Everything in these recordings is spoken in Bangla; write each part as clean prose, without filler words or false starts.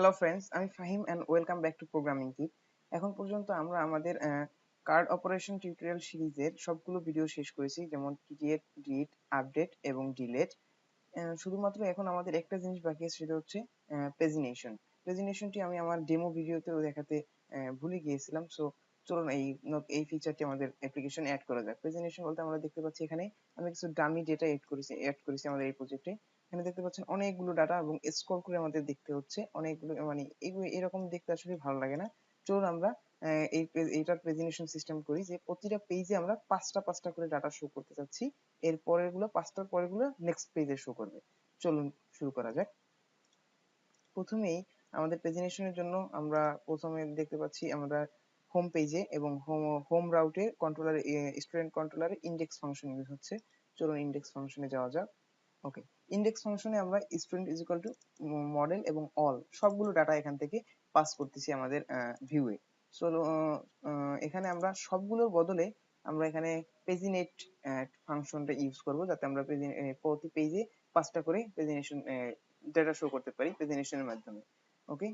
হ্যালো ফ্রেন্ডস, আমি Fahim and welcome back to programming kit. এখন পর্যন্ত আমরা আমাদের কার্ড অপারেশন টিউটোরিয়াল সিরিজের সবগুলো ভিডিও শেষ করেছি, যেমন ক্রিয়েট, রিড, আপডেট এবং ডিলেট। শুধুমাত্র এখন আমাদের একটা জিনিস বাকি আছে, সেটা হচ্ছে পেজিনেশন। পেজিনেশনটি আমি আমার ডেমো ভিডিওতেও দেখাতে ভুলে গিয়েছিলাম। সো চলুন এই ফিচারটি আমাদের অ্যাপ্লিকেশনে অ্যাড করা যাক। পেজিনেশন বলতে আমরা দেখতে পাচ্ছি এখানে আমি কিছু ডামি ডেটা অ্যাড করেছি আমাদের এই প্রজেক্টে। এখানে দেখতে পাচ্ছেন অনেকগুলো ডাটা এবং স্ক্রল করে আমাদের দেখতে হচ্ছে অনেকগুলো, মানে এগুলো এরকম দেখতে আসলে ভালো লাগে না। চলুন আমরা এইটার প্রেজেন্টেশন সিস্টেম করি যে প্রতিটা পেজে আমরা পাঁচটা করে ডাটা শো করতে চাচ্ছি। এর পরেরগুলো, পাঁচটার পরেরগুলো নেক্সট পেজে শো করবে। চলুন শুরু করা যাক। প্রথমেই আমাদের প্রেজেন্টেশনের জন্য আমরা প্রথমে দেখতে পাচ্ছি আমরা হোম পেজে এবং হোম রাউটে কন্ট্রোলার, স্টুডেন্ট কন্ট্রোলারে ইন্ডেক্স ফাংশন ইউজ হচ্ছে। চলুন ইন্ডেক্স ফাংশনে যাওয়া যাক। ওকে, ইন্ডেক্স ফাংশনে আমরা student is equal to model এবং অল সবগুলো ডাটা এখান থেকে পাস করতেছি আমাদের ভিউয়ে। চলো এখানে আমরা সবগুলোর বদলে আমরা এখানে পেজিনেট ফাংশনটা ইউজ করব, যাতে আমরা প্রতি পেজে পাঁচটা করে পেজিনেশন ডেটা শো করতে পারি প্রেজেন্টেশনের মাধ্যমে। ওকে,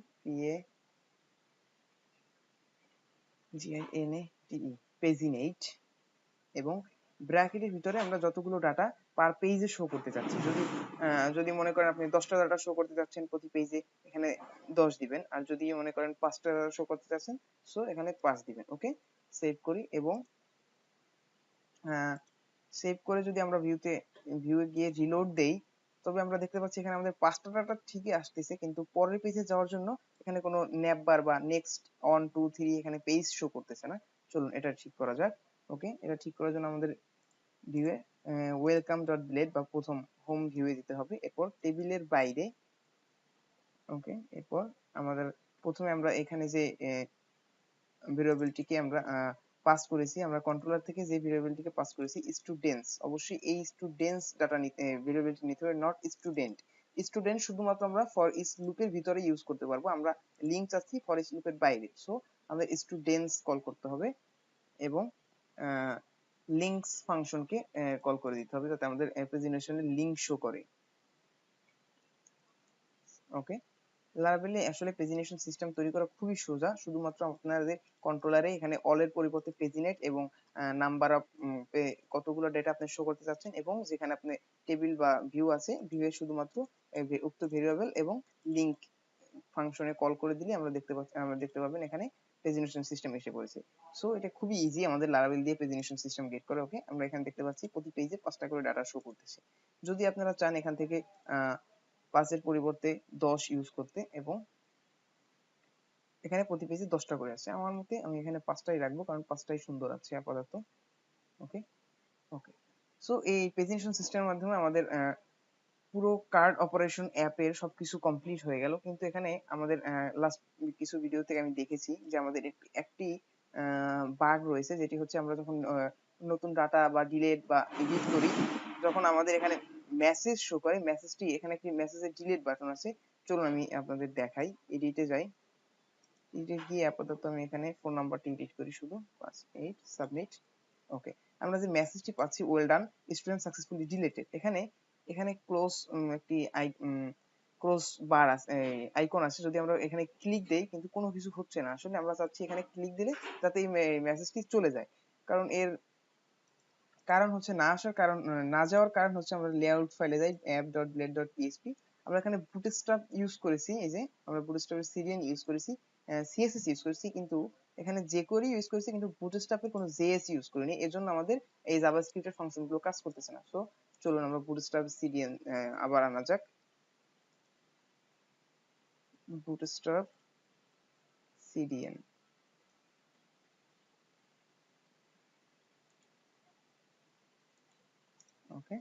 PAGINATE পেজিনেট, এবং ব্র্যাকেটের ভিতরে আমরা যতগুলো ডাটা পার পেজে শো করতে চাচ্ছি, যদি মনে করেন আপনি 10টা ডাটা শো করতে চাচ্ছেন প্রতি পেজে, এখানে 10 দিবেন। আর যদি মনে করেন 5টা ডাটা শো করতে চাচ্ছেন, সো এখানে 5 দিবেন। ওকে, সেভ করি এবং সেভ করে যদি আমরা ভিউয়ে গিয়ে রিলোড দেই, তবে আমরা দেখতে পাচ্ছি এখানে আমাদের 5টা ডাটা ঠিকই আসতেছে, কিন্তু পরের পেজে যাওয়ার জন্য এখানে কোনো ন্যাপবার বা নেক্সট 1 2 3 এখানে পেজ শো করতেছে না। চলুন এটা ঠিক করা যাক। ওকে, এটা ঠিক করার জন্য আমাদের ভিউয়ে ওয়েলকাম ডট ব্লেড বা প্রথম হোম ভিউয়ে দিতে হবে। এরপর টেবিলের বাইরে, ওকে, এরপর আমাদের প্রথমে আমরা এখানে যে ভেরিয়েবলটিকে আমরা পাস করেছি, আমরা কন্ট্রোলার থেকে যে ভেরিয়েবলটিকে পাস করেছি স্টুডেন্টস, অবশ্যই এই স্টুডেন্টস ডাটা ভেরিয়েবলটি নিতে হবে, নট স্টুডেন্ট। স্টুডেন্ট শুধুমাত্র আমরা ফর ইচ লুপের ভিতরে ইউজ করতে পারবো, আমরা লিঙ্ক চাচ্ছি ফর ইচ লুপের বাইরে। সো আমাদের স্টুডেন্টস কল করতে হবে এবং লিঙ্কস ফাংশনকে কল করে দিতে হবে, যাতে আমাদের প্রেজেন্টেশনে লিঙ্ক শো করে। ওকে, লারাভেলে আসলে প্রেজেন্টেশন সিস্টেম তৈরি করা খুবই সোজা। শুধুমাত্র আপনাদের কন্ট্রোলারে এখানে অল এর পরিবর্তে পেজিনেট এবং নাম্বার অফ কতগুলো ডেটা আপনি শো করতে চাচ্ছেন, এবং যেখানে আপনি টেবিল বা ভিউ আছে, ভিউ এ শুধুমাত্র উক্ত ভেরিয়েবল এবং লিংক ফাংশনে কল করে দিলে আমরা দেখতে পাবেন এখানে প্রেজেন্টেশন সিস্টেম এসে পড়েছে। সো এটা খুবই ইজি আমাদের লারাভেল দিয়ে প্রেজেন্টেশন সিস্টেম গেট করে। ওকে, আমরা এখানে দেখতে পাচ্ছি প্রতি পেজে 5টা করে ডাটা শো করতেছে। যদি আপনারা চান এখান থেকে 5 এর পরিবর্তে 10 ইউজ করতে, এবং এখানে প্রতি পেজে 10টা করে আছে, আমার মতে আমি এখানে 5টাই রাখবো, কারণ 5টাই সুন্দর আছে আপাতত। ওকে, ওকে, সো এই প্রেজেন্টেশন সিস্টেমের মাধ্যমে আমাদের পুরো কার্ড অপারেশন অ্যাপের সবকিছু কমপ্লিট হয়ে গেল। কিন্তু এখানে আমাদের লাস্ট কিছু ভিডিও থেকে আমি দেখেছি যে আমাদের একটি বাগ রয়েছে, যেটি হচ্ছে আমরা যখন নতুন ডাটা বা ডিলেট বা এডিট করি, যখন আমাদের এখানে মেসেজ শো করে, মেসেজটি এখানে একটি মেসেজের ডিলিট বাটন আছে। চলুন আমি আপনাদের দেখাই। এডিটে যাই, এডিটে গিয়ে আপাতত আমি এখানে ফোন নাম্বারটি এডিট করি শুধু, 58 সাবমিট। ওকে, আমরা যে মেসেজটি পাচ্ছি, well done, student successfully deleted, এখানে এখানে ক্লোজ একটি ক্লোজ বার আছে, আইকন আছে। যদি আমরা এখানে ক্লিক দেই, কিন্তু কোনো কিছু হচ্ছে না। আসলে আমরা চাচ্ছি এখানে ক্লিক দিলে যাতে এই মেসেজটি চলে যায়। কারণ এর কারণ হচ্ছে না আসার কারণ, না যাওয়ার কারণ হচ্ছে আমরা লেআউট ফাইলে যাই, app.blade.php। আমরা এখানে বুটস্ট্র্যাপ ইউজ করেছি, এই যে আমরা বুটস্ট্র্যাপের সিডিএন ইউজ করেছি, সিএসএস ইউজ করেছি, কিন্তু এখানে jQuery ইউজ করেছি, কিন্তু বুটস্ট্র্যাপের কোনো জেএস ইউজ করিনি। এজন্য আমাদের এই জাভাস্ক্রিপ্টের ফাংশনগুলো কাজ করতেছে না। সো চলুন আমরা বুটস্ট্র্যাপ সিডিএন আবার আনা যাক। বুটস্ট্র্যাপ সিডিএন, ওকে,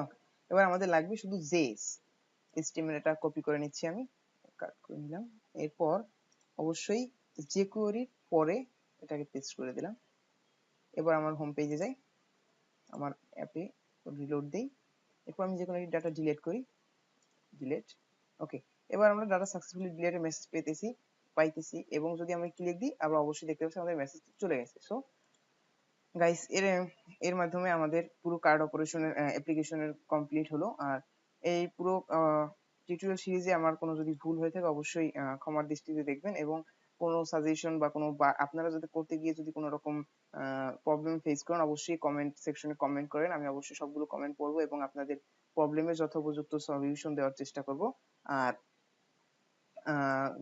ওকে, এবার আমাদের লাগবে শুধু জেএস। HTML এটা কপি করে নিচ্ছি, আমি কাট করে নিলাম। এরপর অবশ্যই jQuery পরে এটাকে পেস্ট করে দিলাম। এবার আমার হোম পেজে যাই, আমার অ্যাপে রিলোড দেই। এরপর আমি যে কোনো ডাটা ডিলিট করি, ডিলিট। ওকে, এবার আমরা ডাটা সাকসেসফুলি ডিলিটের মেসেজ পাইতেছি, এবং যদি আমি ক্লিক দিই, আবার অবশ্যই দেখতে পাচ্ছি আমাদের মেসেজ চলে গেছে। সো গাইস, এর মাধ্যমে আমাদের পুরো কার্ড অপারেশনের অ্যাপ্লিকেশনের কমপ্লিট হলো। আর এই পুরো টিউটোরিয়াল সিরিজে আমার কোনো যদি ভুল হয়ে থাকে অবশ্যই ক্ষমার দৃষ্টিতে দেখবেন, এবং কোনো সাজেশন বা কোনো আপনারা যদি করতে গিয়ে যদি কোনো রকম প্রবলেম ফেস করেন অবশ্যই কমেন্ট সেকশনে কমেন্ট করেন, আমি অবশ্যই সবগুলো কমেন্ট পড়বো এবং আপনাদের প্রবলেমের যথোপযুক্ত সলিউশন দেওয়ার চেষ্টা করব। আর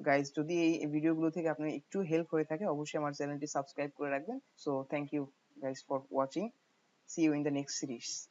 গাইজ, যদি এই ভিডিওগুলো থেকে আপনার একটু হেল্প হয়ে থাকে অবশ্যই আমার চ্যানেলটি সাবস্ক্রাইব করে রাখবেন। So thank you guys for watching. See you in the next series.